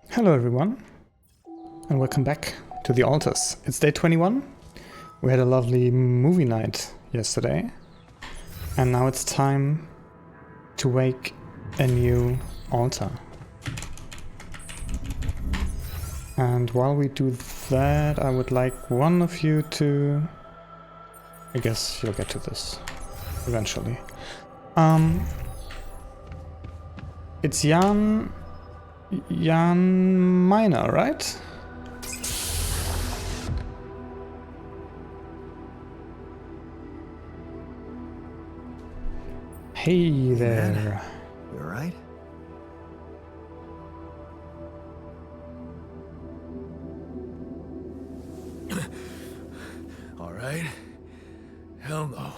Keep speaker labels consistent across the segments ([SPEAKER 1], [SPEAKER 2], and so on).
[SPEAKER 1] Hello everyone, and welcome back to the altars. It's day 21. We had a lovely movie night yesterday, and now it's time to wake a new altar. And while we do that, I would like one of you to... I guess you'll get to this eventually. It's Jan Minor, right? Hey there.
[SPEAKER 2] You alright? Alright? Hell no.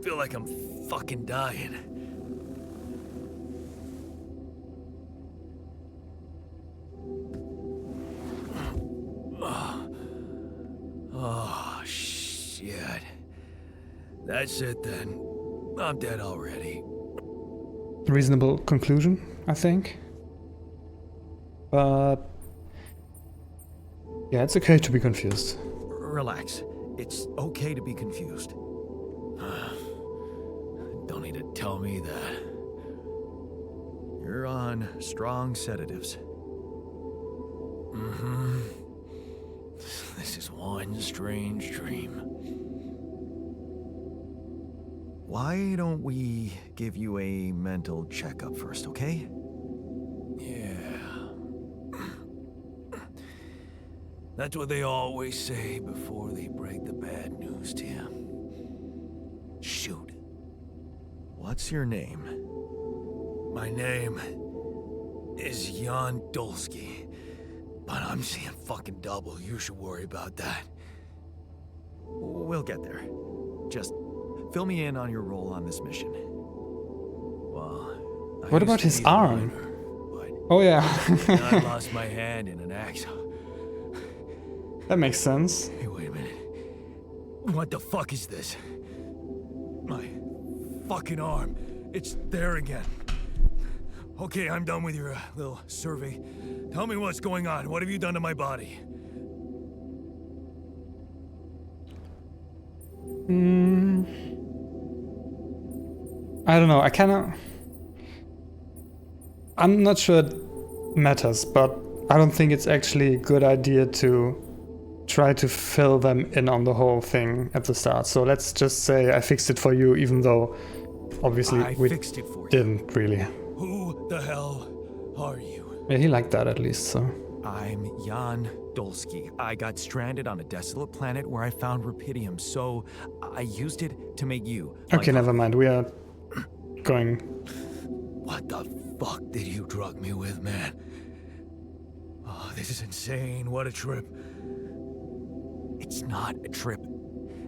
[SPEAKER 2] Feel like I'm fucking dying. Oh, shit. That's it then. I'm dead already.
[SPEAKER 1] Reasonable conclusion, I think. But... yeah, it's okay to be confused.
[SPEAKER 2] Relax. It's okay to be confused. Don't need to tell me that. You're on strong sedatives. This is one strange dream. Why don't we give you a mental checkup first, okay? Yeah. That's what they always say before they break the bad news to you. Shoot. What's your name? My name is Jan Dolsky, but I'm seeing fucking double. You should worry about that. We'll get there. Just fill me in on your role on this mission. Well,
[SPEAKER 1] What about his arm? Oh yeah.
[SPEAKER 2] I lost my hand in an accident.
[SPEAKER 1] That makes sense.
[SPEAKER 2] Hey, wait a minute. What the fuck is this? My fucking arm. It's there again. Okay, I'm done with your little survey. Tell me what's going on. What have you done to my body?
[SPEAKER 1] I don't know, I'm not sure it matters, but I don't think it's actually a good idea to try to fill them in on the whole thing at the start. So let's just say I fixed it for you, even though obviously we
[SPEAKER 2] fixed it for you.
[SPEAKER 1] didn't really.
[SPEAKER 2] Who the hell are you?
[SPEAKER 1] Yeah, he liked that at least, so.
[SPEAKER 2] I'm Jan Dolsky. I got stranded on a desolate planet where I found rupidium, so I used it to make you.
[SPEAKER 1] Okay, never mind. We are going...
[SPEAKER 2] What the fuck did you drug me with, man? Oh, this is insane. What a trip. It's not a trip.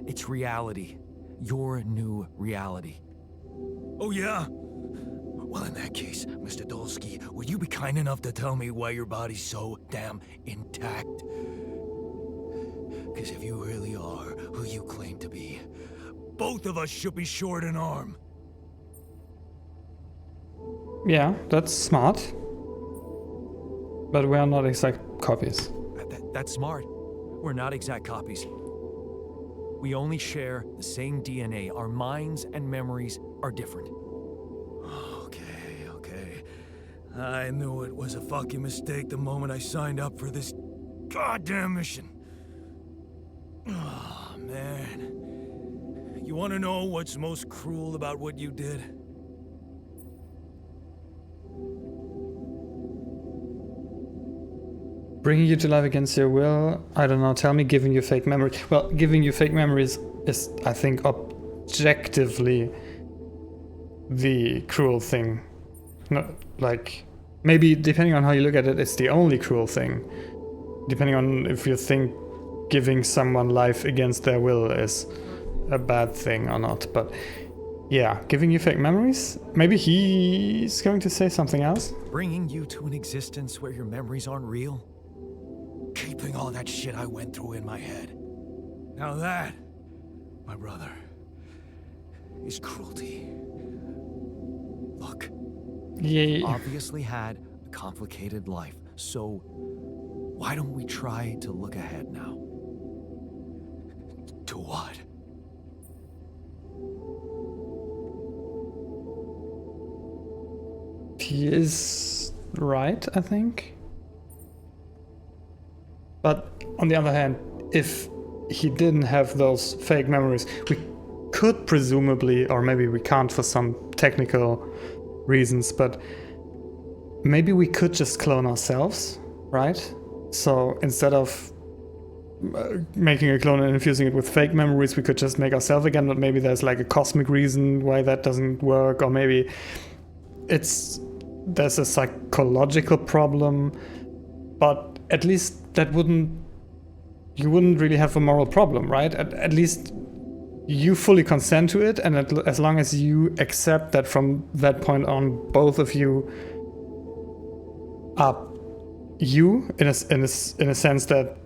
[SPEAKER 2] It's reality. Your new reality. Oh, yeah? Well, in that case, Mr. Dolsky, would you be kind enough to tell me why your body's so damn intact? Because if you really are who you claim to be, both of us should be short an arm.
[SPEAKER 1] Yeah, that's smart. But we are not exact copies.
[SPEAKER 2] That's smart. We're not exact copies. We only share the same DNA. Our minds and memories are different. Okay. I knew it was a fucking mistake the moment I signed up for this goddamn mission. Oh, man. You want to know what's most cruel about what you did?
[SPEAKER 1] Bringing you to life against your will, I don't know, tell me giving you fake memories. Well, giving you fake memories is, I think, objectively the cruel thing. No, like, maybe depending on how you look at it, it's the only cruel thing. Depending on if you think giving someone life against their will is a bad thing or not. But yeah, giving you fake memories? Maybe he's going to say something else?
[SPEAKER 2] Bringing you to an existence where your memories aren't real? Keeping all that shit I went through in my head. Now that, my brother, is cruelty. Look,
[SPEAKER 1] Yeah.
[SPEAKER 2] obviously had a complicated life. So, why don't we try to look ahead now? To what?
[SPEAKER 1] He is right, I think. But on the other hand, if he didn't have those fake memories, we could presumably, or maybe we can't for some technical reasons, but maybe we could just clone ourselves, right? So instead of making a clone and infusing it with fake memories, we could just make ourselves again, but maybe there's like a cosmic reason why that doesn't work, or maybe there's a psychological problem, but at least you wouldn't really have a moral problem, right? At least you fully consent to it, and as long as you accept that from that point on, both of you are you in a sense that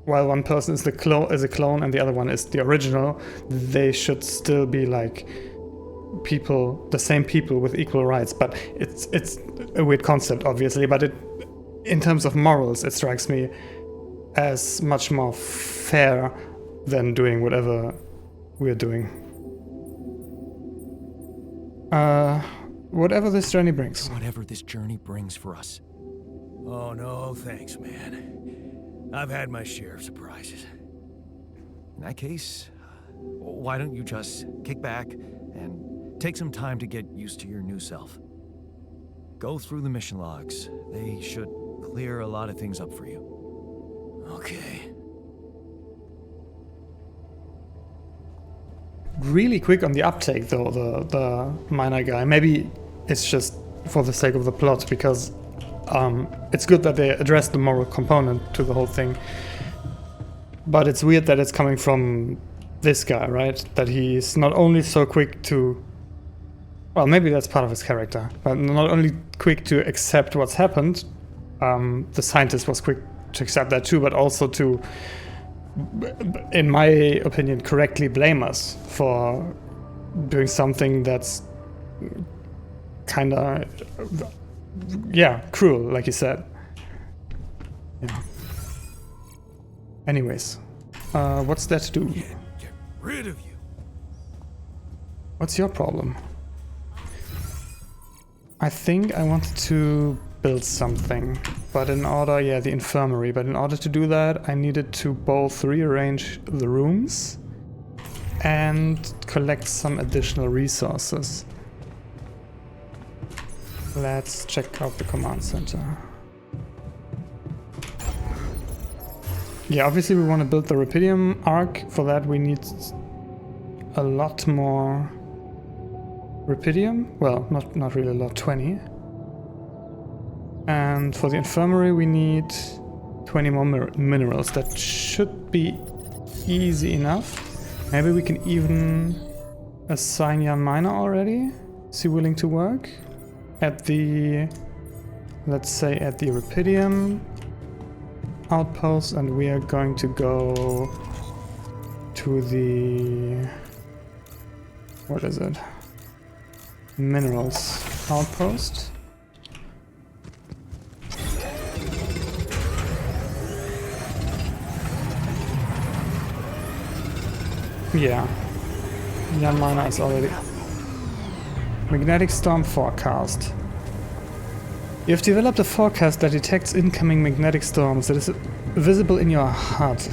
[SPEAKER 1] while one person is a clone and the other one is the original, they should still be like people, the same people with equal rights. But it's a weird concept, obviously, but in terms of morals, it strikes me as much more fair than doing whatever we're doing. Whatever this journey brings.
[SPEAKER 2] Whatever this journey brings for us. Oh, no, thanks, man. I've had my share of surprises. In that case, why don't you just kick back and take some time to get used to your new self? Go through the mission logs. They should clear a lot of things up for you. Okay.
[SPEAKER 1] Really quick on the uptake, though, the minor guy. Maybe it's just for the sake of the plot, because it's good that they address the moral component to the whole thing. But it's weird that it's coming from this guy, right? That he's not only so quick to... Well, maybe that's part of his character. But not only quick to accept what's happened, the scientist was quick to accept that too, but also to, in my opinion, correctly blame us for doing something that's kind of, yeah, cruel, like you said. Yeah. Anyways, what's there to do?
[SPEAKER 2] Get rid of you.
[SPEAKER 1] What's your problem? I think I wanted to build something, but in order, yeah, the infirmary, but in order to do that, I needed to both rearrange the rooms and collect some additional resources. Let's check out the command center. Yeah, obviously we want to build the Rapidium arc. For that we need a lot more Rapidium. Well, not really a lot, 20. And for the infirmary we need 20 more minerals. That should be easy enough. Maybe we can even assign Jan Miner already. Is he willing to work? At the, let's say at the Rapidium outpost, and we are going to go to the, what is it? Minerals outpost. Yeah, Jan Miner is already. Magnetic storm forecast. You have developed a forecast that detects incoming magnetic storms that is visible in your HUD.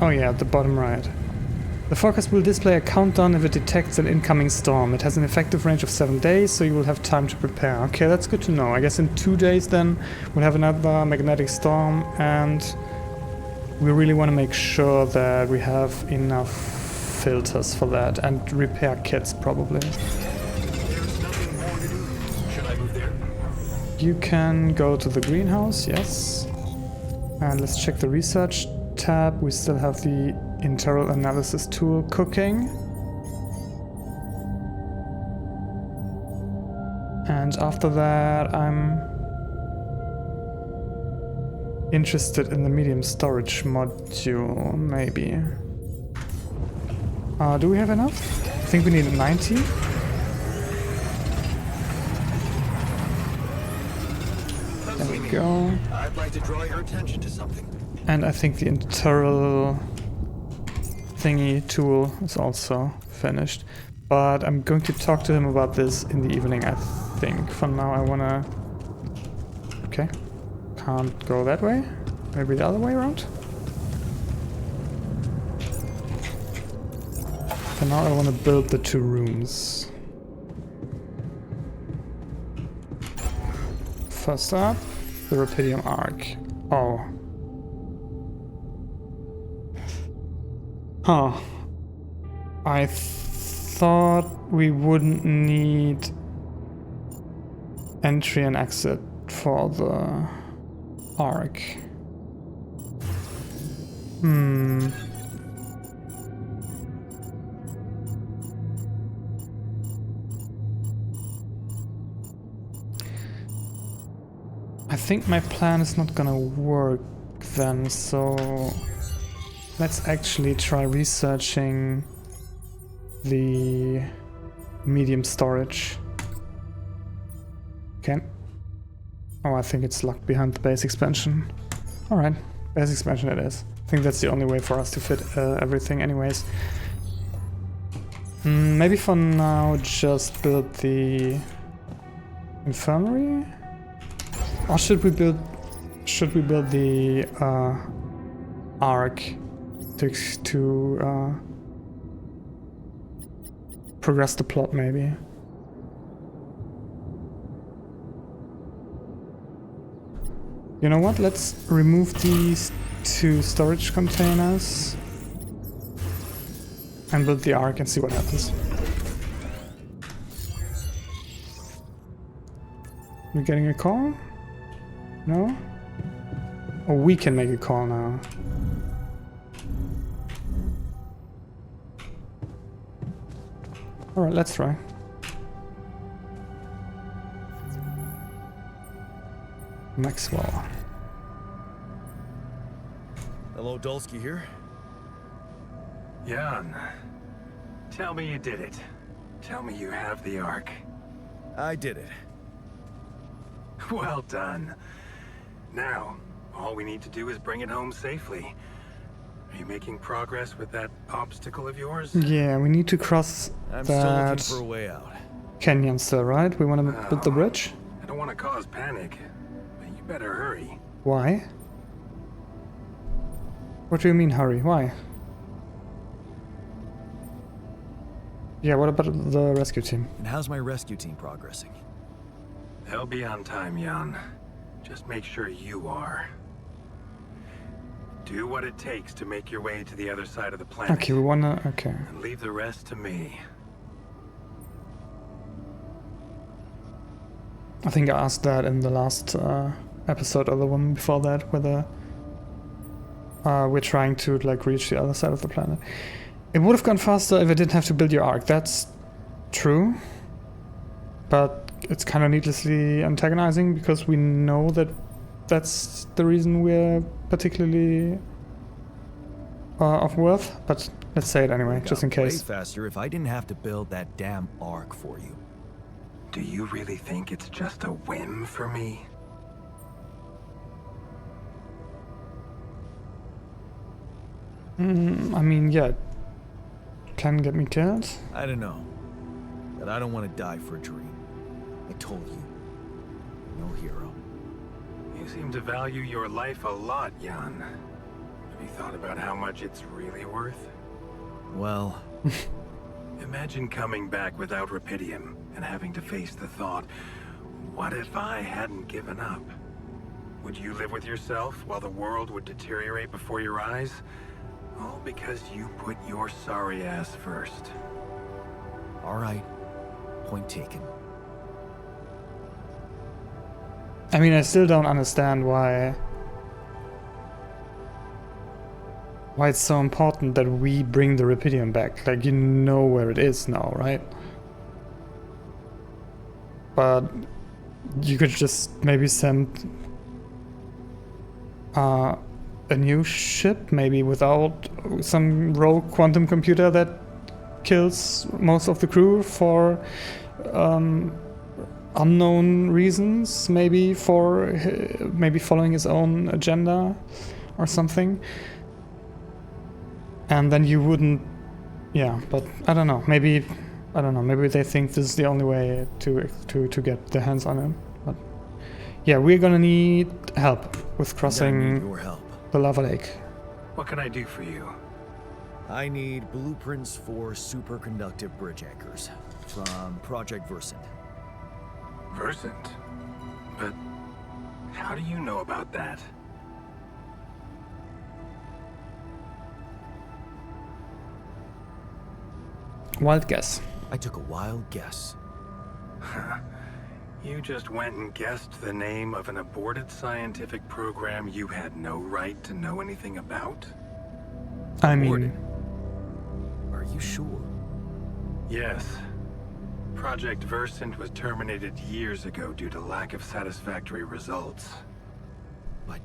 [SPEAKER 1] Oh yeah, at the bottom right. The forecast will display a countdown if it detects an incoming storm. It has an effective range of 7 days, so you will have time to prepare. Okay, that's good to know. I guess in 2 days then we'll have another magnetic storm, and we really want to make sure that we have enough filters for that, and repair kits probably. You can go to the greenhouse, yes. And let's check the research tab. We still have the internal analysis tool cooking. And after that, I'm interested in the medium storage module, maybe. Do we have enough? I think we need 90. There we go.
[SPEAKER 2] I'd like to draw your attention to something.
[SPEAKER 1] And I think the internal thingy tool is also finished. But I'm going to talk to him about this in the evening, I think. For now, I wanna... Okay. Can't go that way. Maybe the other way around? For now, I wanna build the 2 rooms. First up, the Rapidium Arc. Oh. Huh. I thought we wouldn't need entry and exit for the arc. I think my plan is not gonna work then, so let's actually try researching the medium storage. Okay. Oh, I think it's locked behind the base expansion. Alright, base expansion it is. I think that's the only way for us to fit everything anyways. Maybe for now just build the infirmary? Or should we build the arc to progress the plot maybe? You know what? Let's remove these 2 storage containers and build the arc and see what happens. We getting a call? No? Oh, we can make a call now. Alright, let's try. Maxwell.
[SPEAKER 2] Hello, Dulski here.
[SPEAKER 3] Jan, tell me you did it. Tell me you have the Ark.
[SPEAKER 2] I did it.
[SPEAKER 3] Well done. Now, all we need to do is bring it home safely. Are you making progress with that obstacle of yours?
[SPEAKER 1] Yeah, we need to cross
[SPEAKER 2] I'm still looking
[SPEAKER 1] that
[SPEAKER 2] for a way out.
[SPEAKER 1] canyon still, right? We want to build the bridge?
[SPEAKER 3] I don't want to cause panic, but you better hurry.
[SPEAKER 1] Why? What do you mean hurry? Why? Yeah, what about the rescue team?
[SPEAKER 2] And how's my rescue team progressing?
[SPEAKER 3] They'll be on time, Jan. Just make sure you are. Do what it takes to make your way to the other side of the planet.
[SPEAKER 1] Okay, we wanna... okay.
[SPEAKER 3] And leave the rest to me.
[SPEAKER 1] I think I asked that in the last episode or the one before that, whether we're trying to like reach the other side of the planet. It would have gone faster if I didn't have to build your arc. That's true. But it's kind of needlessly antagonizing because we know that that's the reason we're particularly of worth. But let's say it anyway, just in case.
[SPEAKER 2] Way faster if I didn't have to build that damn arc for you.
[SPEAKER 3] Do you really think it's just a whim for me?
[SPEAKER 1] I mean, yeah. Can get me killed?
[SPEAKER 2] I don't know. But I don't want to die for a dream. I told you. No hero.
[SPEAKER 3] You seem to value your life a lot, Jan. Have you thought about how much it's really worth?
[SPEAKER 2] Well...
[SPEAKER 3] Imagine coming back without Rapidium and having to face the thought, what if I hadn't given up? Would you live with yourself while the world would deteriorate before your eyes? All because you put your sorry ass first.
[SPEAKER 2] Alright. Point taken.
[SPEAKER 1] I mean, I still don't understand why it's so important that we bring the Rapidium back. Like, you know where it is now, right? But you could just maybe send a new ship, maybe without some rogue quantum computer that kills most of the crew for unknown reasons, maybe maybe following his own agenda or something. And then you wouldn't, yeah, but I don't know, maybe they think this is the only way to get their hands on him. But yeah, we're gonna need help with crossing
[SPEAKER 2] Your help.
[SPEAKER 1] the lava lake.
[SPEAKER 3] What can I do for you?
[SPEAKER 2] I need blueprints for superconductive bridge anchors from Project Versant.
[SPEAKER 3] Versant? But how do you know about that?
[SPEAKER 1] Wild guess.
[SPEAKER 2] I took a wild guess.
[SPEAKER 3] You just went and guessed the name of an aborted scientific program you had no right to know anything about?
[SPEAKER 1] I mean,
[SPEAKER 2] Aborted? Are you sure?
[SPEAKER 3] Yes. Project Versant was terminated years ago due to lack of satisfactory results.
[SPEAKER 2] But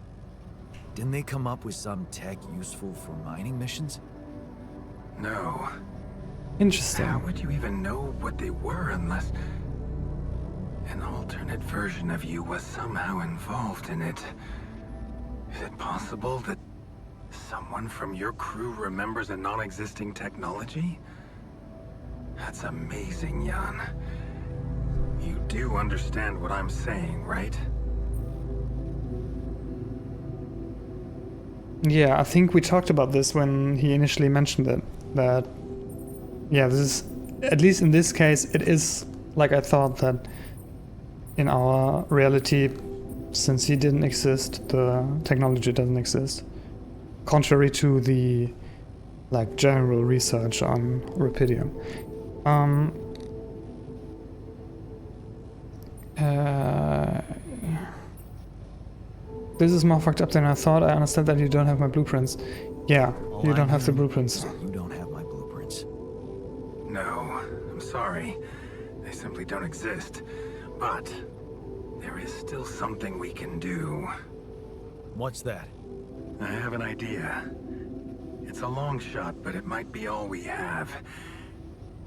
[SPEAKER 2] didn't they come up with some tech useful for mining missions?
[SPEAKER 3] No.
[SPEAKER 1] interesting.
[SPEAKER 3] How would you even know what they were unless an alternate version of you was somehow involved in it? Is it possible that someone from your crew remembers a non-existing technology? That's amazing, Jan. You do understand what I'm saying, right?
[SPEAKER 1] Yeah, I think we talked about this when he initially mentioned it. That, yeah, this is, at least in this case, it is like I thought, that in our reality, since he didn't exist, the technology doesn't exist. Contrary to the, like, general research on Rapidium. This is more fucked up than I thought. I understand that you don't have my blueprints. Yeah,
[SPEAKER 2] All
[SPEAKER 1] you
[SPEAKER 2] I'm
[SPEAKER 1] don't have the
[SPEAKER 2] hearing
[SPEAKER 1] blueprints.
[SPEAKER 2] is that you don't have my blueprints.
[SPEAKER 3] No, I'm sorry. They simply don't exist. But there is still something we can do.
[SPEAKER 2] What's that?
[SPEAKER 3] I have an idea. It's a long shot, but it might be all we have.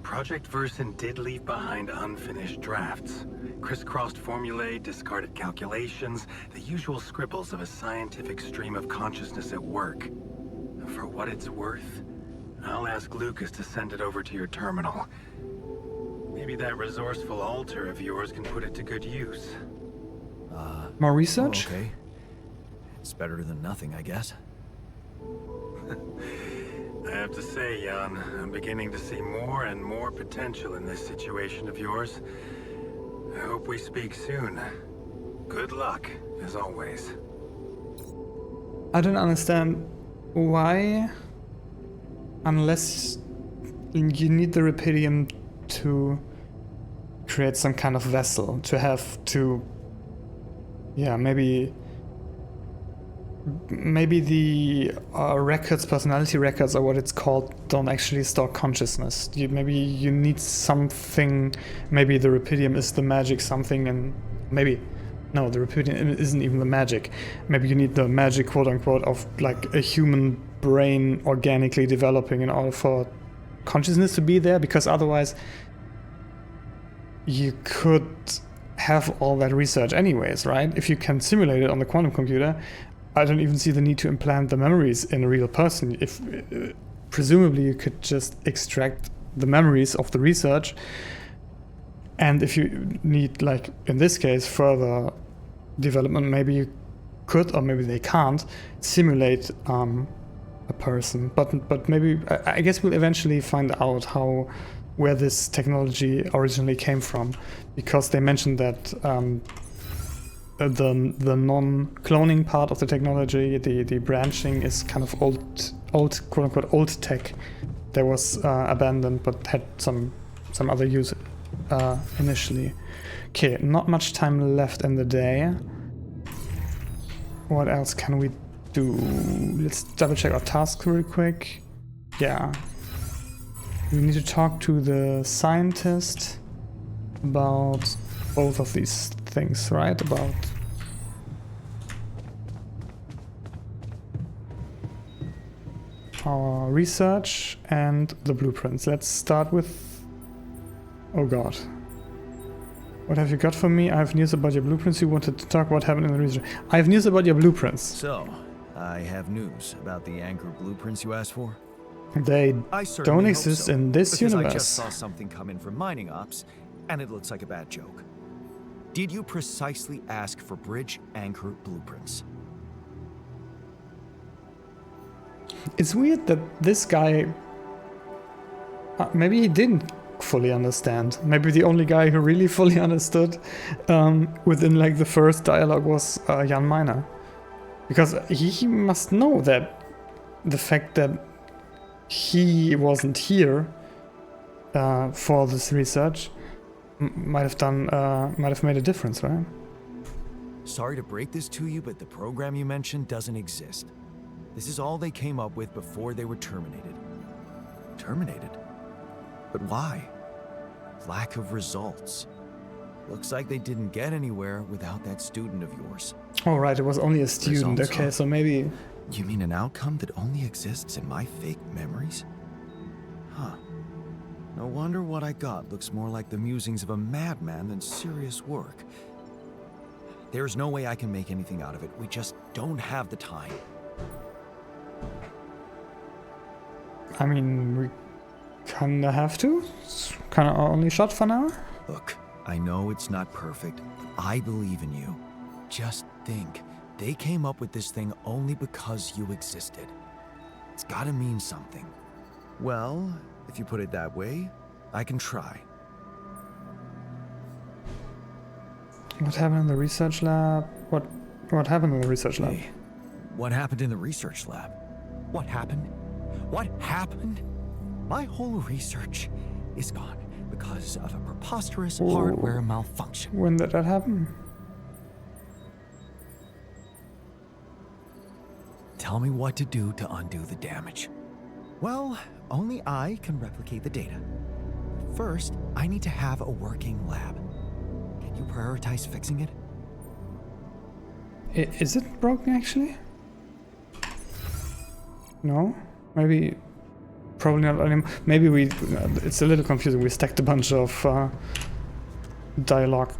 [SPEAKER 3] Project Versant did leave behind unfinished drafts. Crisscrossed formulae, discarded calculations, the usual scribbles of a scientific stream of consciousness at work. For what it's worth, I'll ask Lucas to send it over to your terminal. Maybe that resourceful alter of yours can put it to good use.
[SPEAKER 1] More research?
[SPEAKER 2] Okay. It's better than nothing, I guess.
[SPEAKER 3] I have to say, Jan, I'm beginning to see more and more potential in this situation of yours. I hope we speak soon. Good luck, as always.
[SPEAKER 1] I don't understand why, unless you need the Rapidium to create some kind of vessel, to have to, yeah, maybe the records, personality records, or what it's called, don't actually store consciousness. Maybe you need something. Maybe the Rapidium is the magic something, and maybe no, the Rapidium isn't even the magic. Maybe you need the magic, quote unquote, of like a human brain organically developing in order for consciousness to be there, because otherwise you could have all that research anyways, right? If you can simulate it on the quantum computer, I don't even see the need to implant the memories in a real person. If presumably you could just extract the memories of the research, and if you need, like in this case, further development, maybe you could, or maybe they can't, simulate a person. But maybe, I guess we'll eventually find out where this technology originally came from, because they mentioned that the non-cloning part of the technology, the branching, is kind of old quote unquote old tech that was abandoned but had some other use initially. Okay, not much time left in the day. What else can we do? Let's double check our task real quick. Yeah, we need to talk to the scientist about both of these things, right? About our research and the blueprints. Let's start with... oh god. What have you got for me? I have news about your blueprints. You wanted to talk what happened in the research. I have news about your blueprints.
[SPEAKER 2] So, I have news about the anchor blueprints you asked for.
[SPEAKER 1] They
[SPEAKER 2] I certainly
[SPEAKER 1] don't
[SPEAKER 2] hope
[SPEAKER 1] exist
[SPEAKER 2] so,
[SPEAKER 1] in this
[SPEAKER 2] because
[SPEAKER 1] universe.
[SPEAKER 2] I just saw something come in from mining ops, and it looks like a bad joke. Did you precisely ask for bridge anchor blueprints?
[SPEAKER 1] It's weird that this guy... maybe he didn't fully understand. Maybe the only guy who really fully understood within like the first dialogue was Jan Miner. Because he must know that the fact that he wasn't here for this research might have made a difference, right?
[SPEAKER 2] Sorry to break this to you, but the program you mentioned doesn't exist. This is all they came up with before they were terminated. Terminated? But why? Lack of results. Looks like they didn't get anywhere without that student of yours.
[SPEAKER 1] Oh, right, it was only a student.
[SPEAKER 2] Results,
[SPEAKER 1] Okay,
[SPEAKER 2] huh?
[SPEAKER 1] so maybe...
[SPEAKER 2] You mean an outcome that only exists in my fake memories? Huh. No wonder what I got looks more like the musings of a madman than serious work. There's no way I can make anything out of it. We just don't have the time.
[SPEAKER 1] I mean, we kinda have to. It's kinda our only shot for now.
[SPEAKER 2] Look, I know it's not perfect, but I believe in you. Just think, they came up with this thing only because you existed. It's gotta mean something. Well, if you put it that way, I can try.
[SPEAKER 1] What happened in the research lab? What happened in the research lab?
[SPEAKER 2] Hey, what happened in the research lab? What happened? What happened? My whole research is gone because of a preposterous hardware malfunction.
[SPEAKER 1] When did that happen?
[SPEAKER 2] Tell me what to do to undo the damage. Well, only I can replicate the data. First, I need to have a working lab. Can you prioritize fixing it?
[SPEAKER 1] Is it broken actually? No? Maybe... Probably not anymore. Maybe we... it's a little confusing. We stacked a bunch of dialogue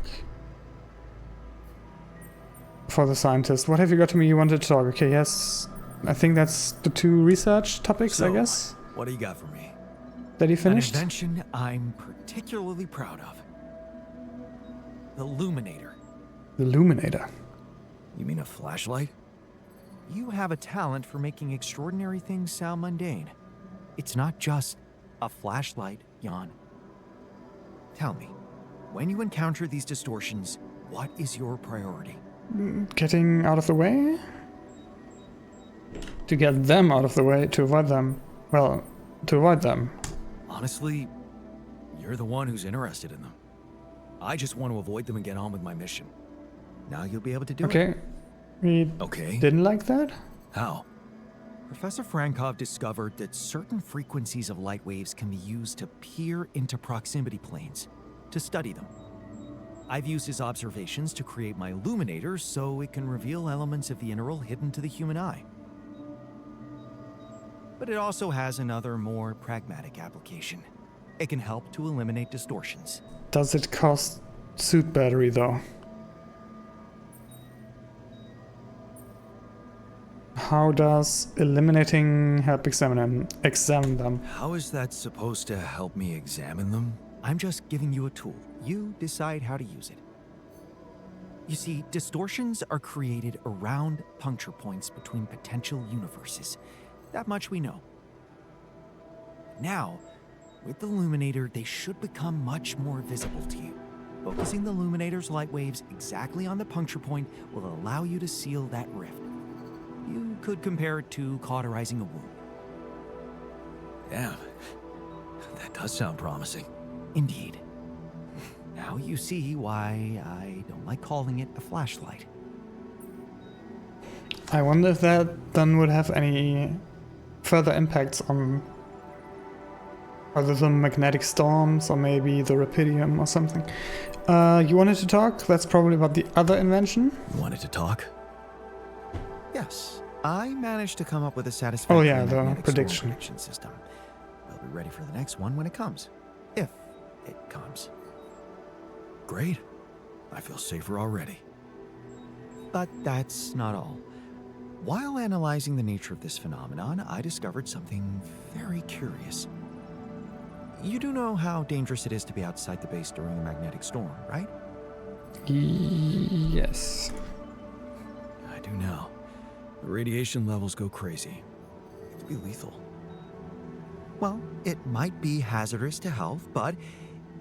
[SPEAKER 1] for the scientist. What have you got to me you wanted to talk? Okay, yes. I think that's the two research topics, I guess,
[SPEAKER 2] What do you got for me?
[SPEAKER 1] that he finished.
[SPEAKER 2] An invention I'm particularly proud of. The Luminator.
[SPEAKER 1] The Luminator.
[SPEAKER 2] You mean a flashlight? You have a talent for making extraordinary things sound mundane. It's not just a flashlight, Jan. Tell me, when you encounter these distortions, what is your priority?
[SPEAKER 1] Getting out of the way? To get them out of the way, to avoid them. Well, to avoid them.
[SPEAKER 2] Honestly, you're the one who's interested in them. I just want to avoid them and get on with my mission. Now you'll be able to do it.
[SPEAKER 1] Okay. We
[SPEAKER 2] Okay.
[SPEAKER 1] didn't like that?
[SPEAKER 2] How? Professor Frankov discovered that certain frequencies of light waves can be used to peer into proximity planes, to study them. I've used his observations to create my Luminator so it can reveal elements of the interval hidden to the human eye. But it also has another, more pragmatic application. It can help to eliminate distortions.
[SPEAKER 1] Does it cost suit battery though? How does eliminating help examine them?
[SPEAKER 2] How is that supposed to help me examine them? I'm just giving you a tool. You decide how to use it. You see, distortions are created around puncture points between potential universes. That much we know. Now, with the Luminator, they should become much more visible to you. Focusing the Luminator's light waves exactly on the puncture point will allow you to seal that rift. You could compare it to cauterizing a wound. Damn, that does sound promising. Indeed. Now you see why I don't like calling it a flashlight.
[SPEAKER 1] I wonder if that then would have any further impacts on other than magnetic storms or maybe the Rapidium or something. You wanted to talk? That's probably about the other invention.
[SPEAKER 2] You wanted to talk? Yes. I managed to come up with a satisfactory
[SPEAKER 1] the
[SPEAKER 2] magnetic
[SPEAKER 1] prediction.
[SPEAKER 2] storm prediction system. We'll be ready for the next one when it comes. If it comes. Great. I feel safer already. But that's not all. While analyzing the nature of this phenomenon, I discovered something very curious. You do know how dangerous it is to be outside the base during a magnetic storm, right?
[SPEAKER 1] Yes.
[SPEAKER 2] I do know. The radiation levels go crazy. It could be lethal. Well, it might be hazardous to health, but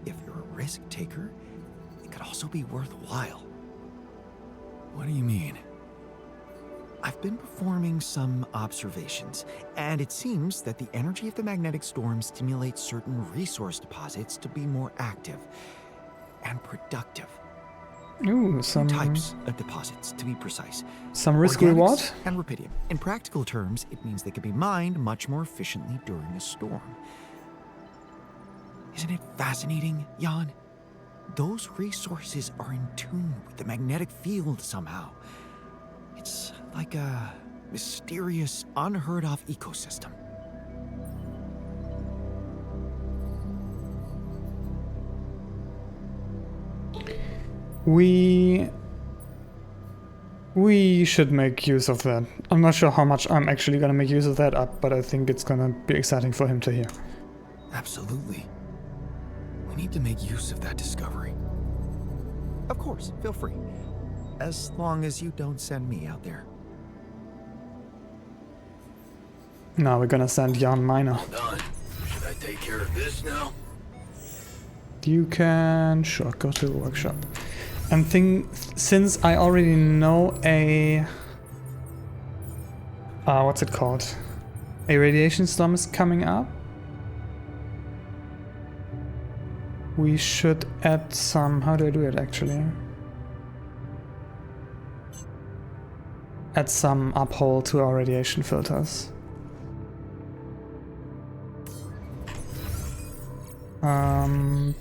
[SPEAKER 2] if you're a risk taker, it could also be worthwhile. What do you mean? I've been performing some observations, and it seems that the energy of the magnetic storm stimulates certain resource deposits to be more active and productive.
[SPEAKER 1] Ooh,
[SPEAKER 2] Two types of deposits, to be precise.
[SPEAKER 1] some risk
[SPEAKER 2] Organics
[SPEAKER 1] reward.
[SPEAKER 2] and rubidium. In practical terms, it means they can be mined much more efficiently during a storm. Isn't it fascinating, Jan? Those resources are in tune with the magnetic field somehow. It's like a mysterious, unheard-of ecosystem.
[SPEAKER 1] We should make use of that. I'm not sure how much I'm actually gonna make use of that up, but I think it's gonna be exciting for him to hear.
[SPEAKER 2] Absolutely. We need to make use of that discovery. Of course, feel free. As long as you don't send me out there.
[SPEAKER 1] Now we're gonna send Jan Miner.
[SPEAKER 2] Done. Should I take care of this now?
[SPEAKER 1] You can sure go to the workshop. And since I already know a what's it called? A radiation storm is coming up. We should add some. How do I do it actually? Add some uphole to our radiation filters.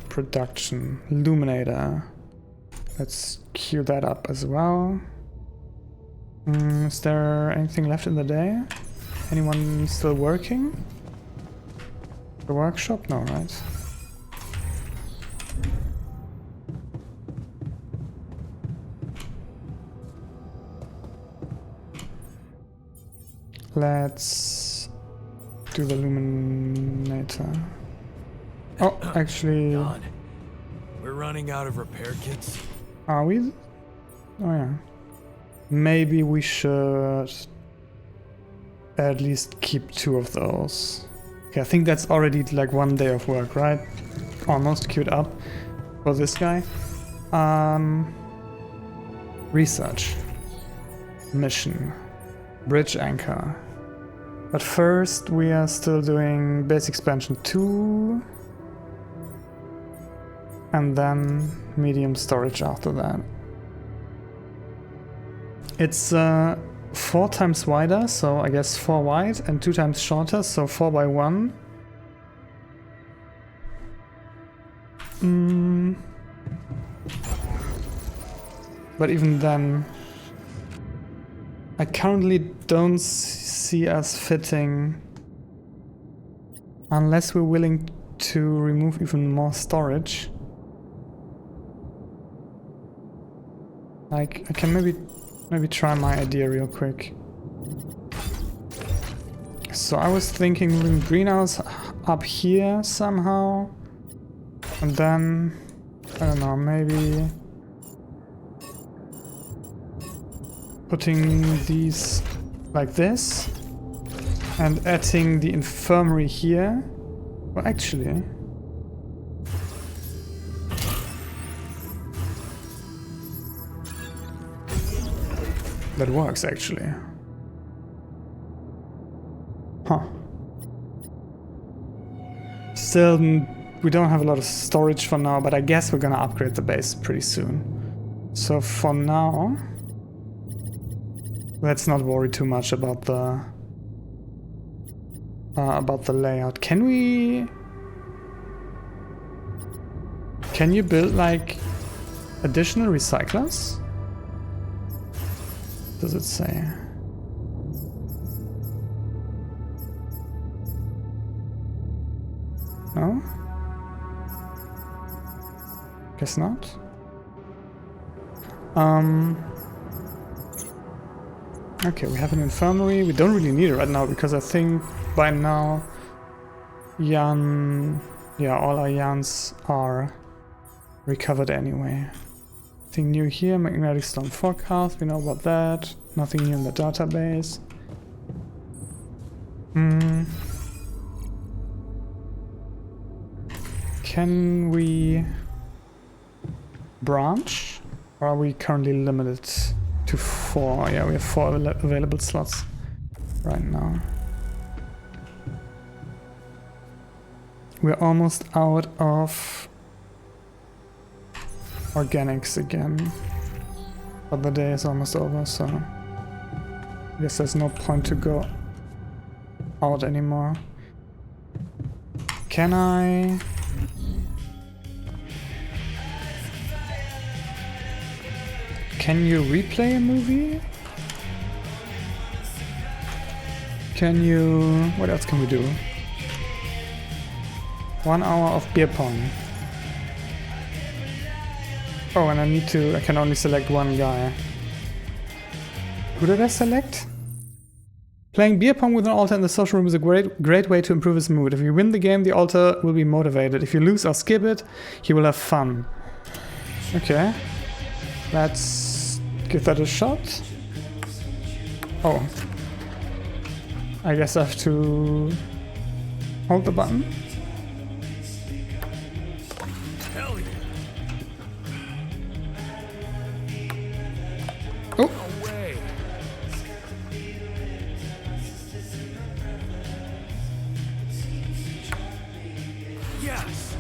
[SPEAKER 1] Production. Illuminator. Let's queue that up as well. Is there anything left in the day? Anyone still working? The workshop? No, right? Let's do the illuminator. Oh, actually...
[SPEAKER 2] Done. We're running out of repair kits.
[SPEAKER 1] Are we? Oh yeah. Maybe we should at least keep 2 of those. Okay, I think that's already like 1 day of work, right? Almost queued up for this guy. Research. Mission. Bridge anchor. But first we are still doing base expansion 2. And then medium storage after that. It's 4 times wider, so I guess 4 wide, and 2 times shorter, so 4 by 1. But even then, I currently don't see us fitting unless we're willing to remove even more storage. Like, I can maybe try my idea real quick. So I was thinking moving greenhouse up here somehow, and then I don't know, maybe putting these like this and adding the infirmary here. Well, actually. That works actually. Huh. Still, we don't have a lot of storage for now, but I guess we're gonna upgrade the base pretty soon. So for now, let's not worry too much about the layout. Can you build like additional recyclers? Does it say? No? Guess not. Okay, we have an infirmary. We don't really need it right now because I think by now all our Jans are recovered anyway. Nothing new here. Magnetic storm forecast. We know about that. Nothing new in the database. Can we branch? Or are we currently limited to 4? Yeah, we have 4 available slots right now. We're almost out of organics again. But the day is almost over, so I guess there's no point to go out anymore. Can I... Can you replay a movie? Can you... What else can we do? 1 hour of beer pong. Oh, and I can only select one guy. Who did I select? Playing beer pong with an altar in the social room is a great way to improve his mood. If you win the game, the altar will be motivated. If you lose or skip it, he will have fun. Okay. Let's give that a shot. Oh. I guess I have to hold the button.
[SPEAKER 2] Hell yeah.
[SPEAKER 1] Oh.
[SPEAKER 2] No way. Yes.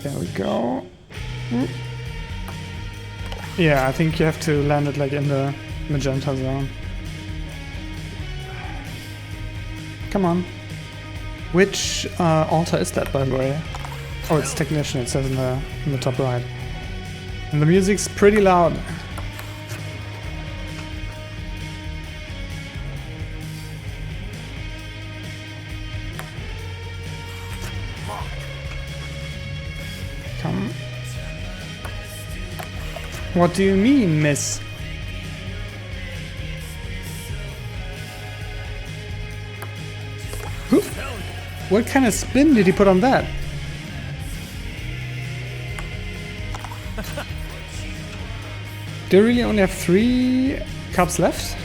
[SPEAKER 1] There we go. Oop. Yeah, I think you have to land it like in the magenta zone. Come on. Which altar is that, by the way? Oh, it's technician, it says in the top right. And the music's pretty loud. Come. What do you mean, miss? What kind of spin did he put on that? Do you really only have 3 cups left?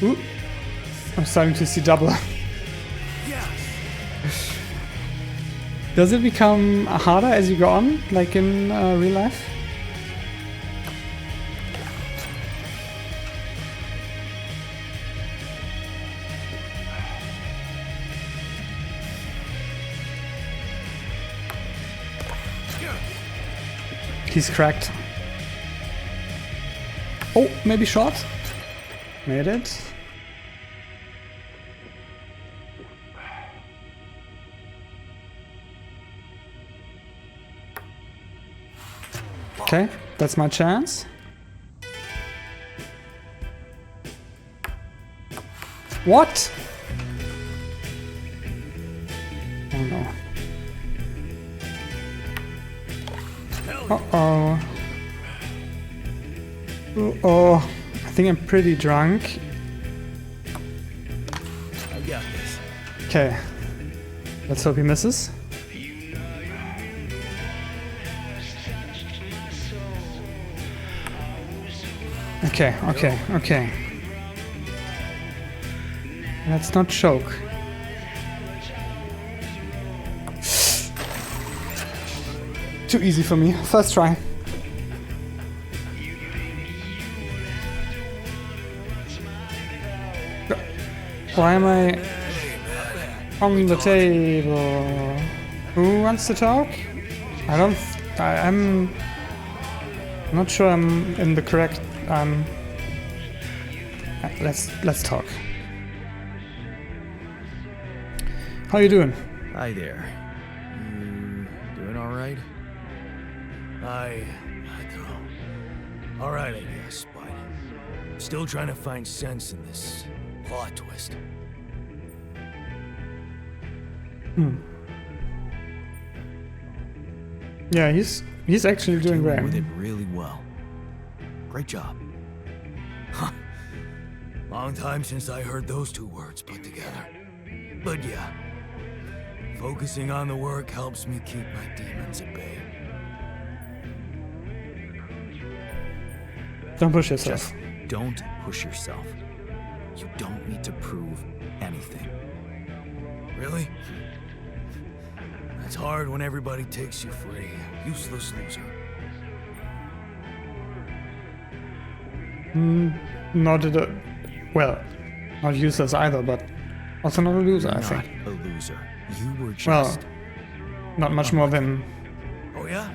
[SPEAKER 1] Ooh. I'm starting to see double. Does it become harder as you go on, like in real life? He's cracked. Oh, maybe shot? Made it. Okay, that's my chance. What? Oh no. Uh-oh. Uh-oh. I think I'm pretty drunk.
[SPEAKER 2] I got this.
[SPEAKER 1] Okay. Let's hope he misses. Okay, okay, okay. Let's not choke. Too easy for me. First try. Why am I on the table? Who wants to talk? I'm not sure I'm in the correct. Let's talk. How you doing?
[SPEAKER 2] Hi there. You doing all right? I don't know. All right, I guess, but still trying to find sense in this plot twist.
[SPEAKER 1] Yeah, he's actually doing
[SPEAKER 2] Dealing with
[SPEAKER 1] great.
[SPEAKER 2] it really well. Great job. Huh. Long time since I heard those two words put together. But yeah, focusing on the work helps me keep my demons at bay.
[SPEAKER 1] Don't push yourself.
[SPEAKER 2] Just don't push yourself. You don't need to prove anything. Really? That's hard when everybody takes you for a useless loser.
[SPEAKER 1] Not well, not useless either, but also not a loser, I think.
[SPEAKER 2] Not a loser. You were just...
[SPEAKER 1] Well, not much more than...
[SPEAKER 2] Oh yeah?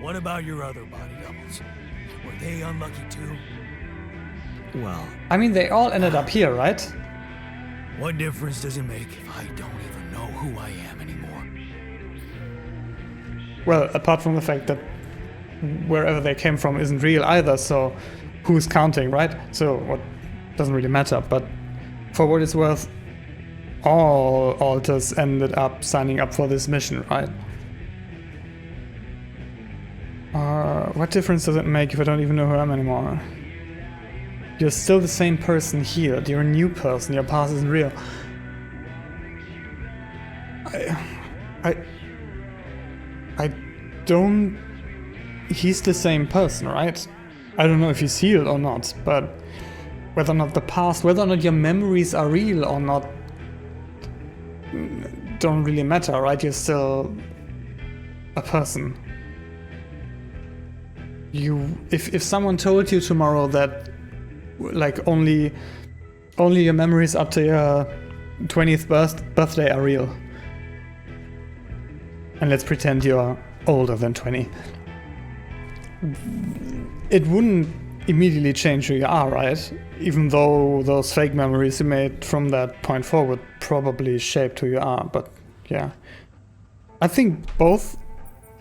[SPEAKER 2] What about your other body doubles? Were they unlucky too? Well,
[SPEAKER 1] I mean, they all ended up here, right?
[SPEAKER 2] what difference does it make if I don't even know who I am anymore?
[SPEAKER 1] Well, apart from the fact that wherever they came from isn't real either, so who's counting, right? So what doesn't really matter, but for what it's worth, all alters ended up signing up for this mission, right? What difference does it make if I don't even know who I am anymore? You're still the same person here. You're a new person. Your past isn't real. I don't... He's the same person, right? I don't know if he's healed or not, but whether or not the past, whether or not your memories are real or not, don't really matter, right? You're still a person. If someone told you tomorrow that like only your memories up to your 20th birthday are real, and let's pretend you're older than 20, it wouldn't immediately change who you are, right? Even though those fake memories you made from that point forward probably shaped who you are. But yeah, I think both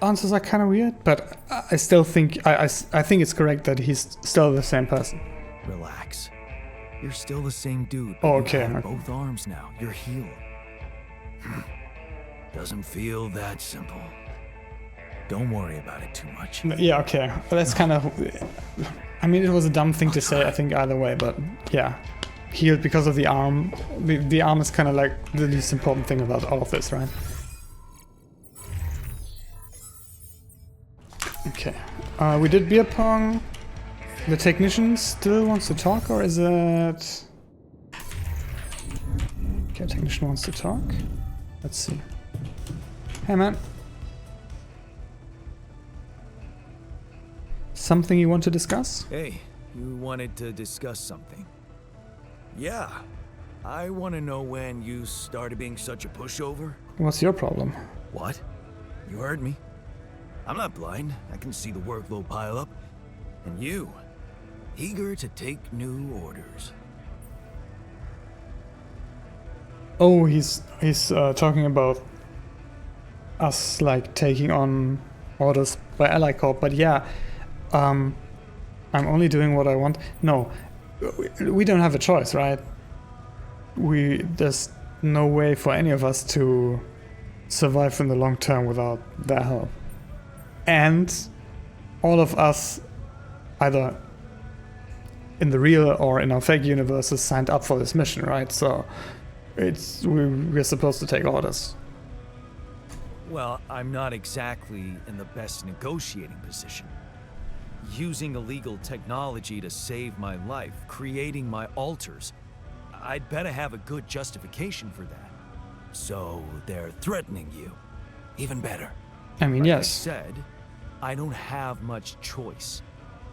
[SPEAKER 1] answers are kind of weird, but I still think I think it's correct that he's still the same person.
[SPEAKER 2] Relax. You're still the same dude.
[SPEAKER 1] Oh,
[SPEAKER 2] You
[SPEAKER 1] okay.
[SPEAKER 2] have both arms now. You're healed. Doesn't feel that simple. Don't worry about it too much.
[SPEAKER 1] Yeah, okay. But that's kind of... I mean, it was a dumb thing to say, I think, either way, but yeah. Healed because of the arm. The arm is kind of like the least important thing about all of this, right? Okay. We did beer pong. The technician still wants to talk, or is it... Okay, technician wants to talk. Let's see. Hey, man. Something you want to discuss?
[SPEAKER 2] Hey, you wanted to discuss something. Yeah. I want to know when you started being such a pushover.
[SPEAKER 1] What's your problem?
[SPEAKER 2] What? You heard me. I'm not blind. I can see the workload pile up. And you, eager to take new orders.
[SPEAKER 1] Oh, he's talking about us like taking on orders by Ally Corp, but yeah, I'm only doing what I want. No, we don't have a choice, right? There's no way for any of us to survive in the long term without their help. And all of us, either in the real or in our fake universes, signed up for this mission, right? So we're supposed to take orders.
[SPEAKER 2] Well, I'm not exactly in the best negotiating position. Using illegal technology to save my life, creating my altars, I'd better have a good justification for that. So they're threatening you. Even better.
[SPEAKER 1] I mean,
[SPEAKER 2] Like
[SPEAKER 1] yes.
[SPEAKER 2] I said, I don't have much choice.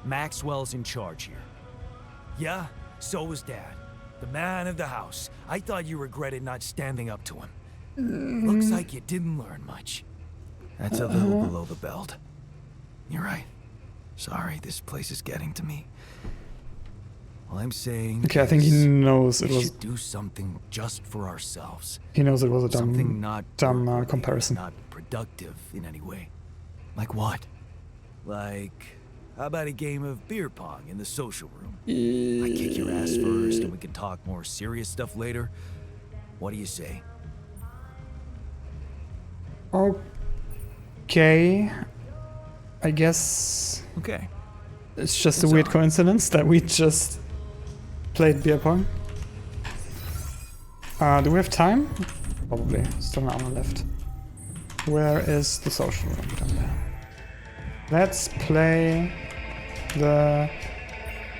[SPEAKER 2] Maxwell's in charge here. Yeah, so was Dad. The man of the house. I thought you regretted not standing up to him. Looks like you didn't learn much. That's a little below the belt. You're right. Sorry, this place is getting to me. All I'm saying
[SPEAKER 1] Okay, I think he knows it
[SPEAKER 2] we
[SPEAKER 1] was.
[SPEAKER 2] should do something just for ourselves.
[SPEAKER 1] He knows it was a
[SPEAKER 2] Something not work-related,
[SPEAKER 1] comparison.
[SPEAKER 2] not productive in any way. Like what? Like, how about a game of beer pong in the social room? I kick your ass first, and we can talk more serious stuff later. What do you say?
[SPEAKER 1] Okay. I guess
[SPEAKER 2] Okay.
[SPEAKER 1] it's just a
[SPEAKER 2] It's
[SPEAKER 1] weird
[SPEAKER 2] on.
[SPEAKER 1] coincidence that we just played beer pong. Do we have time? Probably. Still an hour left. Where is the social room? Down there. Let's play the...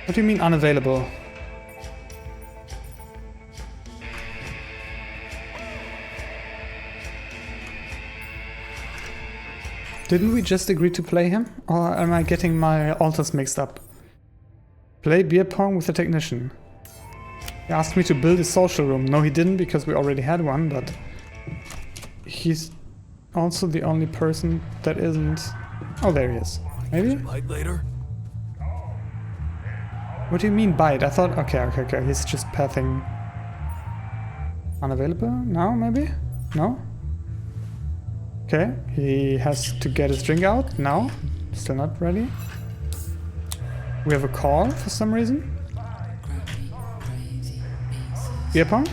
[SPEAKER 1] What do you mean unavailable? Didn't we just agree to play him? Or am I getting my alters mixed up? Play beer pong with the technician. He asked me to build a social room. No, he didn't, because we already had one, but... He's also the only person that isn't... Oh, there he is. Maybe?
[SPEAKER 2] Bite later?
[SPEAKER 1] What do you mean bite? I thought... Okay. He's just pathing... Unavailable? Now, maybe? No? Okay, he has to get his drink out now. Still not ready. We have a call for some reason. Beer pong?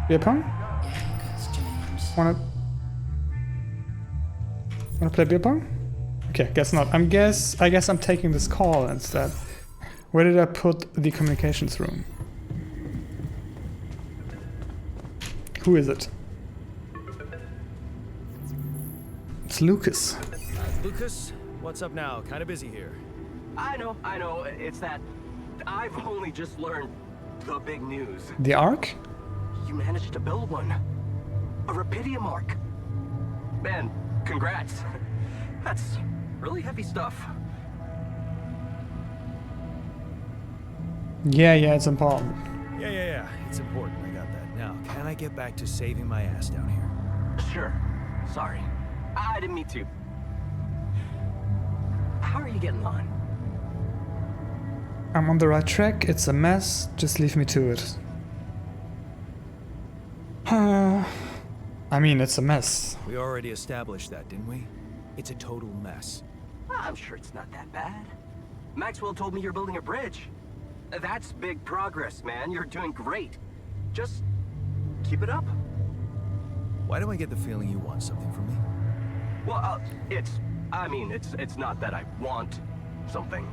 [SPEAKER 1] Beer pong? Wanna play beer pong? Okay, guess not. I guess I'm taking this call instead. Where did I put the communications room? Who is it? It's Lucas.
[SPEAKER 2] Lucas, what's up now? Kind of busy here.
[SPEAKER 4] I know. It's that I've only just learned the big news.
[SPEAKER 1] The Ark?
[SPEAKER 4] You managed to build one. A Rapidium Arc. Man, congrats. That's really heavy stuff.
[SPEAKER 1] Yeah, it's important.
[SPEAKER 2] Yeah. It's important. I got that. Now, can I get back to saving my ass down here?
[SPEAKER 4] Sure. Sorry. I didn't mean to. How are you getting on?
[SPEAKER 1] I'm on the right track. It's a mess. Just leave me to it. I mean, it's a mess.
[SPEAKER 2] We already established that, didn't we? It's a total mess.
[SPEAKER 4] I'm sure it's not that bad. Maxwell told me you're building a bridge. That's big progress, man. You're doing great. Just keep it up.
[SPEAKER 2] Why do I get the feeling you want something from me?
[SPEAKER 4] Well, it's not that I want something.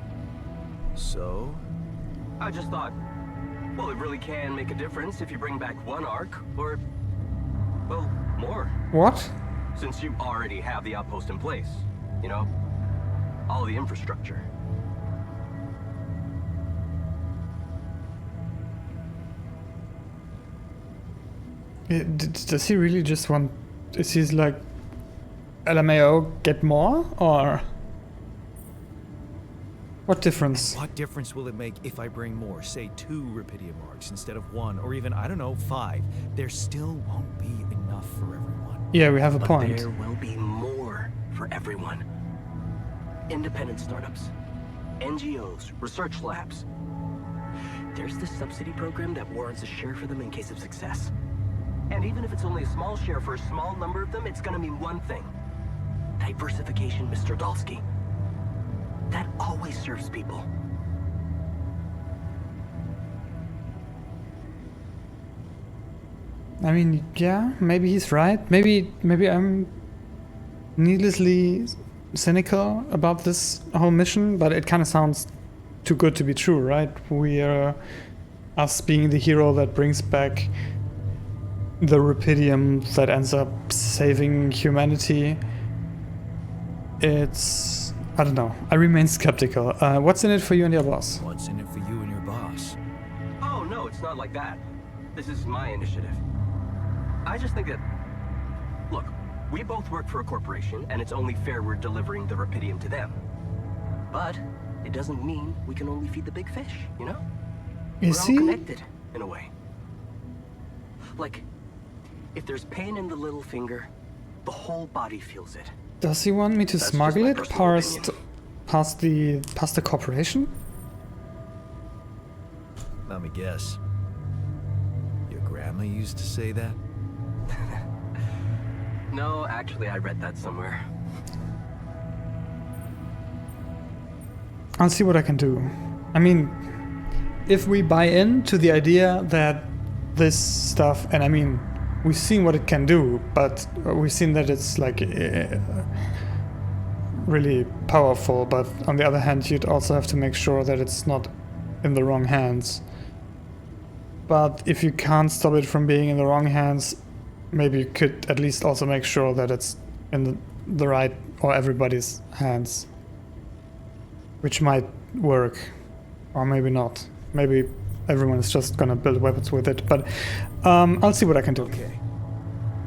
[SPEAKER 2] So?
[SPEAKER 4] I just thought, well, it really can make a difference if you bring back one arc, or, well, more.
[SPEAKER 1] What?
[SPEAKER 4] Since you already have the outpost in place. You know, all the infrastructure.
[SPEAKER 1] Does he really just want... Is he like... LMAO get more, or... What difference?
[SPEAKER 2] What difference will it make if I bring more, say 2 Rapidium Arcs instead of 1, or even, I don't know, 5? There still won't be enough for everyone.
[SPEAKER 1] Yeah, we have a
[SPEAKER 4] But
[SPEAKER 1] point.
[SPEAKER 4] there will be more for everyone. Independent startups, NGOs, research labs. There's this subsidy program that warrants a share for them in case of success. And even if it's only a small share for a small number of them, it's gonna mean one thing. Diversification, Mr. Dalsky. That always serves people.
[SPEAKER 1] I mean, yeah, maybe he's right. Maybe I'm needlessly cynical about this whole mission, but it kind of sounds too good to be true, right? We are us being the hero that brings back the Rapidium that ends up saving humanity. It's... I don't know. I remain skeptical. What's in it for you and your boss?
[SPEAKER 2] What's in it for you and your boss?
[SPEAKER 4] Oh, no, it's not like that. This is my initiative. I just think that... Look, we both work for a corporation, and it's only fair we're delivering the Rapidium to them. But it doesn't mean we can only feed the big fish, you know?
[SPEAKER 1] Is
[SPEAKER 4] We're all
[SPEAKER 1] he?
[SPEAKER 4] connected, in a way. Like, if there's pain in the little finger, the whole body feels it.
[SPEAKER 1] Does he want me to
[SPEAKER 4] That's
[SPEAKER 1] smuggle
[SPEAKER 4] just
[SPEAKER 1] it
[SPEAKER 4] my personal
[SPEAKER 1] past the corporation?
[SPEAKER 2] Let me guess. Your grandma used to say that?
[SPEAKER 4] No, actually, I read that somewhere.
[SPEAKER 1] I'll see what I can do. I mean, if we buy into the idea that this stuff, and I mean, we've seen what it can do, but we've seen that it's like really powerful, but on the other hand, you'd also have to make sure that it's not in the wrong hands. But if you can't stop it from being in the wrong hands, maybe you could at least also make sure that it's in the right or everybody's hands. Which might work, or maybe not. Maybe everyone is just gonna build weapons with it, but I'll see what I can do.
[SPEAKER 2] Okay.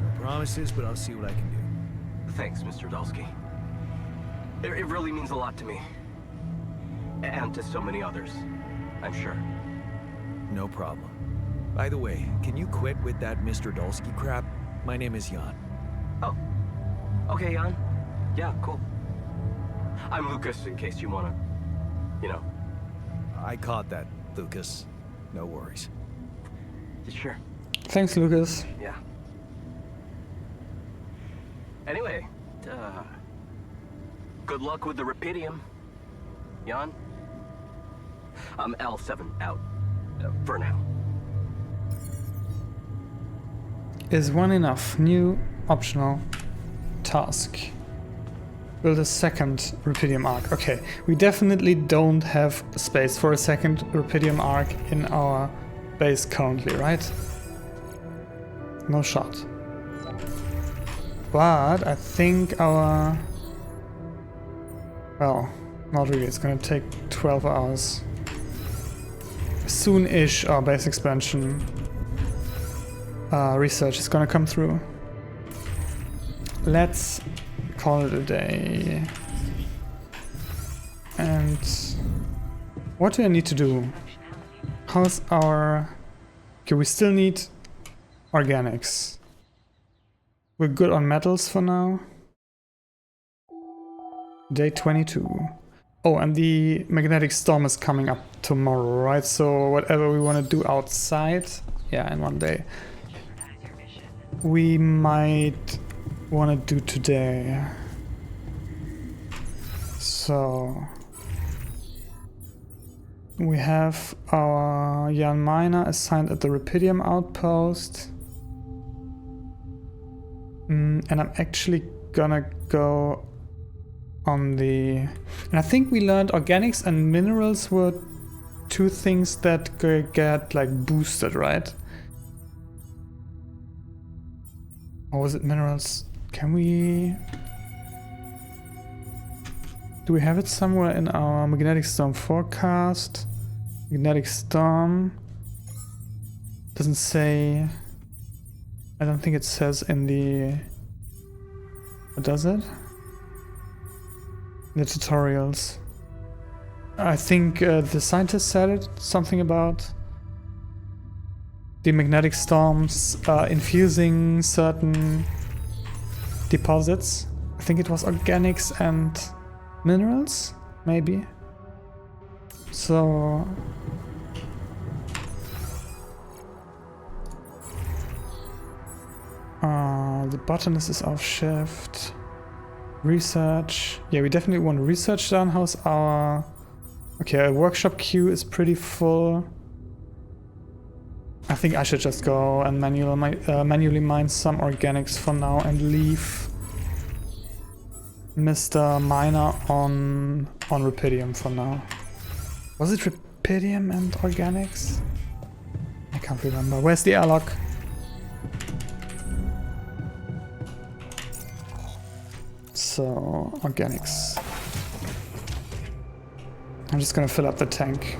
[SPEAKER 2] No promises, but I'll see what I can do.
[SPEAKER 4] Thanks, Mr. Dulski. It really means a lot to me. And to so many others, I'm sure.
[SPEAKER 2] No problem. By the way, can you quit with that Mr. Dulski crap? My name is Jan.
[SPEAKER 4] Oh. Okay, Jan. Yeah, cool. I'm Lucas, in case you wanna, you know.
[SPEAKER 2] I caught that, Lucas. No worries.
[SPEAKER 4] Sure.
[SPEAKER 1] Thanks, Lucas.
[SPEAKER 4] Yeah. Anyway, good luck with the Rapidium, Jan. I'm L7 out, for now.
[SPEAKER 1] Is one enough? New optional task. Build a second Rapidium arc. Okay, we definitely don't have space for a second Rapidium arc in our base currently, right? No shot. But I think our... Well, not really. It's gonna take 12 hours. Soon-ish our base expansion research is gonna come through. Let's call it a day. And what do I need to do? How's our... Okay, we still need organics. We're good on metals for now. Day 22. Oh, and the magnetic storm is coming up tomorrow, right? So whatever we want to do outside, yeah, in one day, we might want to do today. So we have our young miner assigned at the Rapidium outpost. And I'm actually gonna go on the... And I think we learned organics and minerals were two things that get like boosted, right? Or was it minerals? Can we... Do we have it somewhere in our magnetic storm forecast? Magnetic storm doesn't say... I don't think it says in the... What does it? The tutorials. I think the scientist said it, something about the magnetic storms infusing certain deposits. I think it was organics and minerals, maybe. So... the botanist is off shift. Research. Yeah, we definitely want to research down. How's our... Okay, our workshop queue is pretty full. I think I should just go and manually mine some organics for now and leave Mr. Miner on Rapidium for now. Was it Rapidium and organics? I can't remember. Where's the airlock? So, organics. I'm just gonna fill up the tank.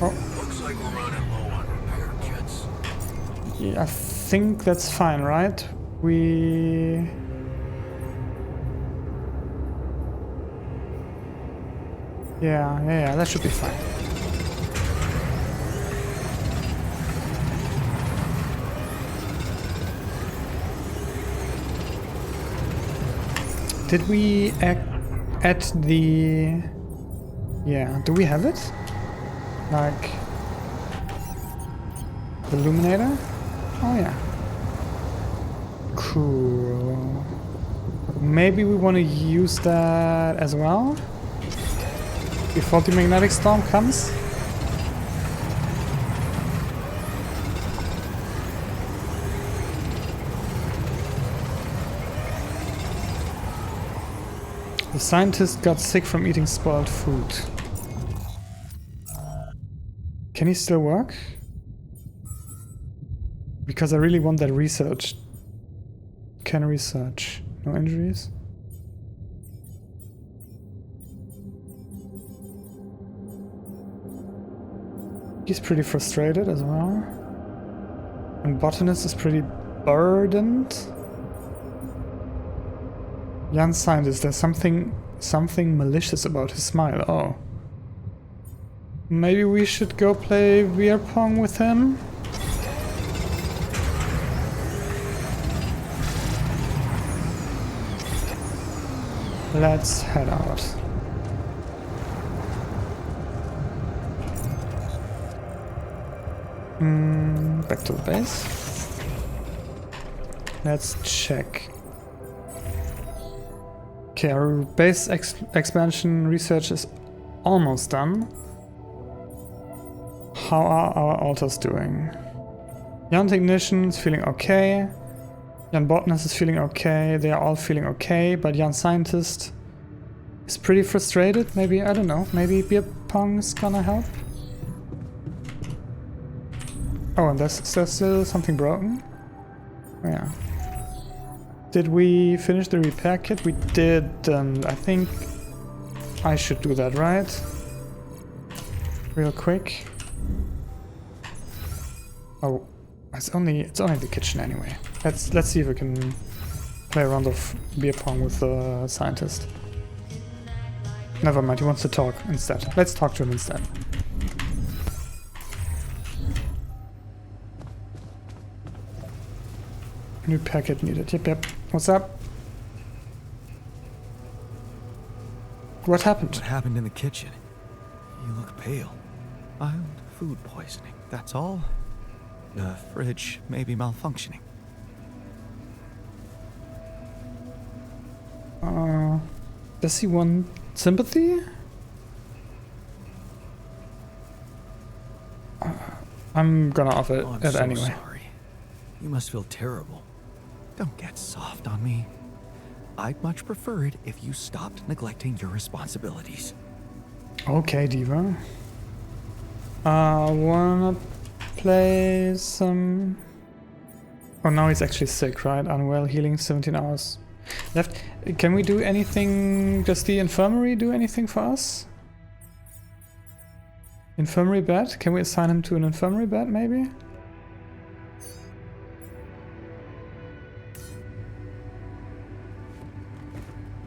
[SPEAKER 1] Oh.
[SPEAKER 2] Looks like we're running low on repair kits.
[SPEAKER 1] Yeah, I think that's fine, right? We... Yeah, that should be fine. Did we add the... Yeah, do we have it? Like... The illuminator? Oh yeah. Cool. Maybe we want to use that as well? Before the magnetic storm comes? The scientist got sick from eating spoiled food. Can he still work? Because I really want that research. Can research. No injuries? He's pretty frustrated as well. And botanist is pretty burdened. Young scientist, there's something malicious about his smile. Oh. Maybe we should go play beer pong with him? Let's head out. Back to the base. Let's check. Okay, our base expansion research is almost done. How are our altars doing? Young technician is feeling okay. Young botanist is feeling okay. They are all feeling okay, but young scientist is pretty frustrated. Maybe, I don't know, maybe beer pong is gonna help? Oh, and there's still something broken? Oh, yeah. Did we finish the repair kit? We did, and I think I should do that, right? Real quick. Oh, it's only the kitchen anyway. Let's see if we can play a round of beer pong with the scientist. Never mind, he wants to talk instead. Let's talk to him instead. New packet needed. Yep. What's up? What happened?
[SPEAKER 2] What happened in the kitchen? You look pale. Mild food poisoning, that's all. The fridge may be malfunctioning.
[SPEAKER 1] Does he want sympathy? I'm gonna offer
[SPEAKER 2] Oh, I'm
[SPEAKER 1] it
[SPEAKER 2] so
[SPEAKER 1] anyway.
[SPEAKER 2] sorry. You must feel terrible. Don't get soft on me. I'd much prefer it if you stopped neglecting your responsibilities.
[SPEAKER 1] Okay, Diva. Wanna play some... Oh, now he's actually sick, right? Unwell, healing, 17 hours left. Can we do anything? Does the infirmary do anything for us? Infirmary bed? Can we assign him to an infirmary bed, maybe?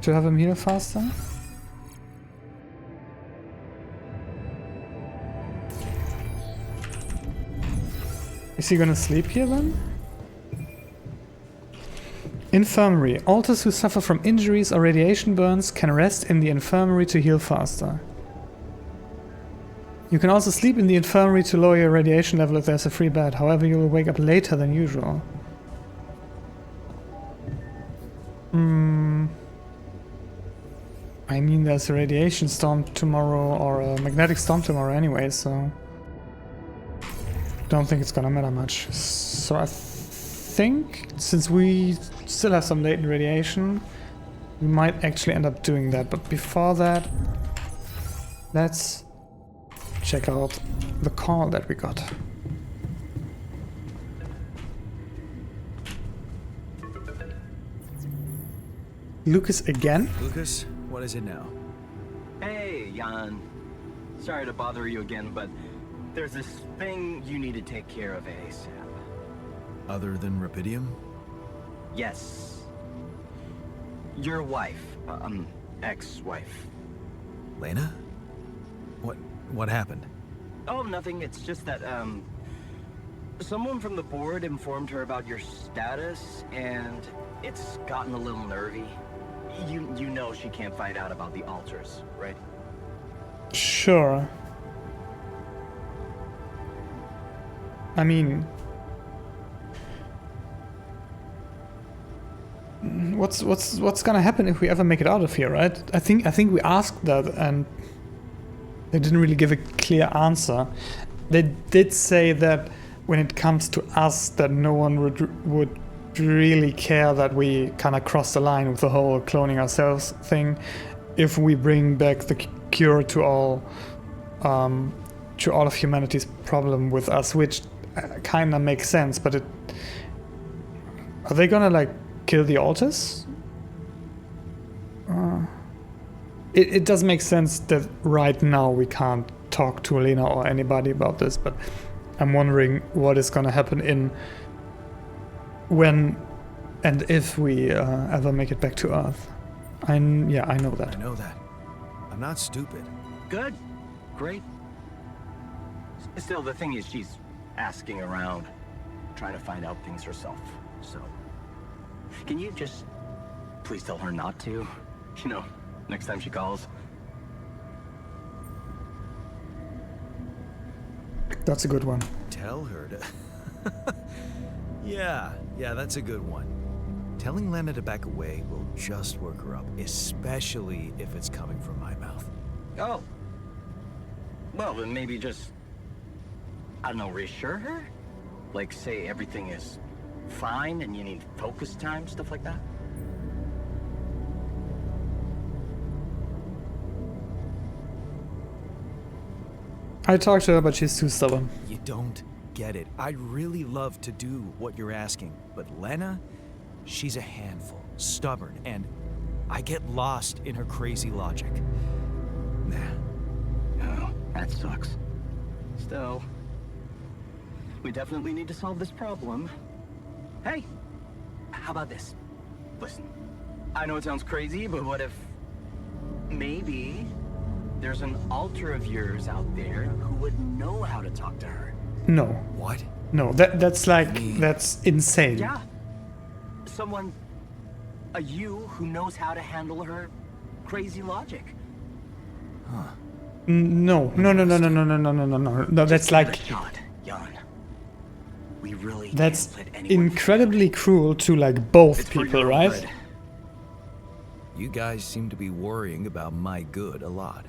[SPEAKER 1] To have him heal faster? Is he gonna sleep here then? Infirmary. Alters who suffer from injuries or radiation burns can rest in the infirmary to heal faster. You can also sleep in the infirmary to lower your radiation level if there's a free bed. However, you will wake up later than usual. I mean, there's a radiation storm tomorrow or a magnetic storm tomorrow anyway, so... Don't think it's gonna matter much. So I think, since we still have some latent radiation, we might actually end up doing that. But before that, let's check out the call that we got. Lucas again?
[SPEAKER 2] Lucas, what is it now?
[SPEAKER 4] Hey, Jan. Sorry to bother you again, but there's this thing you need to take care of ASAP.
[SPEAKER 2] Other than Rapidium?
[SPEAKER 4] Yes. Your wife, ex-wife.
[SPEAKER 2] Lena? What happened?
[SPEAKER 4] Oh, nothing. It's just that, someone from the board informed her about your status, and it's gotten a little nervy. You know she can't find out about the altars, right?
[SPEAKER 1] Sure. I mean... What's gonna happen if we ever make it out of here, right? I think we asked that and they didn't really give a clear answer. They did say that when it comes to us, that no one would really care that we kind of crossed the line with the whole cloning ourselves thing, if we bring back the cure to all of humanity's problem with us, which kind of makes sense, but are they gonna like kill the altars? It does make sense that right now we can't talk to Elena or anybody about this, but I'm wondering what is gonna happen when and if we ever make it back to Earth. I know that.
[SPEAKER 2] I know that. I'm not stupid.
[SPEAKER 4] Good. Great. Still, the thing is, she's asking around, trying to find out things herself. So, can you just please tell her not to? You know, next time she calls.
[SPEAKER 1] That's a good one.
[SPEAKER 2] Tell her to... Yeah, that's a good one. Telling Lena to back away will just work her up, especially if it's coming from my mouth.
[SPEAKER 4] Oh. Well, then maybe just, I don't know, reassure her? Like, say everything is fine and you need focus time, stuff like that?
[SPEAKER 1] I talked to her, but she's too stubborn.
[SPEAKER 2] You don't get it. I'd really love to do what you're asking, but Lena, she's a handful, stubborn, and I get lost in her crazy logic. Nah.
[SPEAKER 4] Oh, that sucks. Still, we definitely need to solve this problem. Hey, how about this? Listen, I know it sounds crazy, but what if maybe there's an alter of yours out there who would know how to talk to her?
[SPEAKER 1] No.
[SPEAKER 2] What?
[SPEAKER 1] No, that's insane.
[SPEAKER 4] Yeah. Someone, a you who knows how to handle her crazy logic.
[SPEAKER 2] Huh.
[SPEAKER 1] No, that's like...
[SPEAKER 4] Shot, Jan. We really
[SPEAKER 1] That's
[SPEAKER 4] can't let anyone
[SPEAKER 1] incredibly cruel to like both
[SPEAKER 4] It's for
[SPEAKER 1] people,
[SPEAKER 4] your own
[SPEAKER 1] right?
[SPEAKER 4] good.
[SPEAKER 2] You guys seem to be worrying about my good a lot.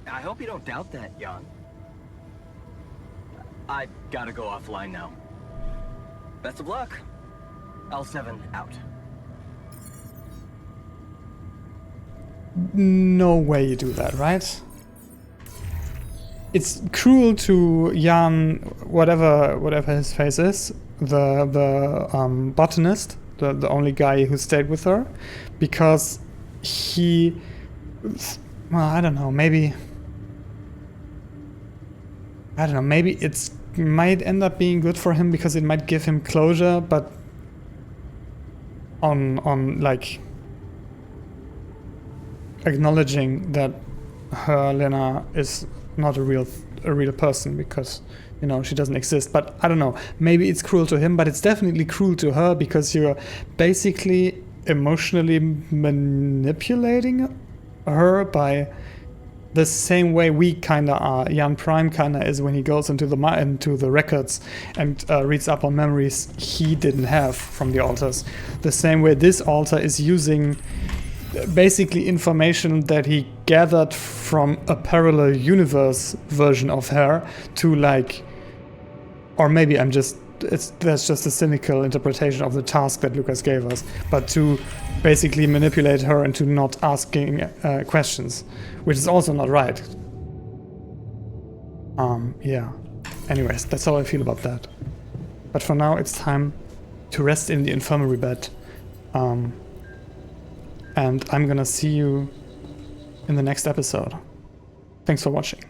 [SPEAKER 4] I hope you don't doubt that, Jan. I gotta go offline now. Best of luck. L7 out.
[SPEAKER 1] No way you do that, right? It's cruel to Jan, whatever his face is, the botanist, the only guy who stayed with her, because he, well, I don't know, maybe it's might end up being good for him because it might give him closure, but on like acknowledging that Lena is not a real person because, you know, she doesn't exist. But I don't know, maybe it's cruel to him, but it's definitely cruel to her because you're basically emotionally manipulating her by the same way we kind of are. Jan Prime kind of is when he goes into the records and reads up on memories he didn't have from the altars. The same way this altar is using basically information that he gathered from a parallel universe version of her to like, or maybe that's just a cynical interpretation of the task that Lucas gave us, but to basically manipulate her into not asking questions, which is also not right. Yeah. Anyways, that's how I feel about that. But for now, it's time to rest in the infirmary bed. And I'm gonna see you in the next episode. Thanks for watching.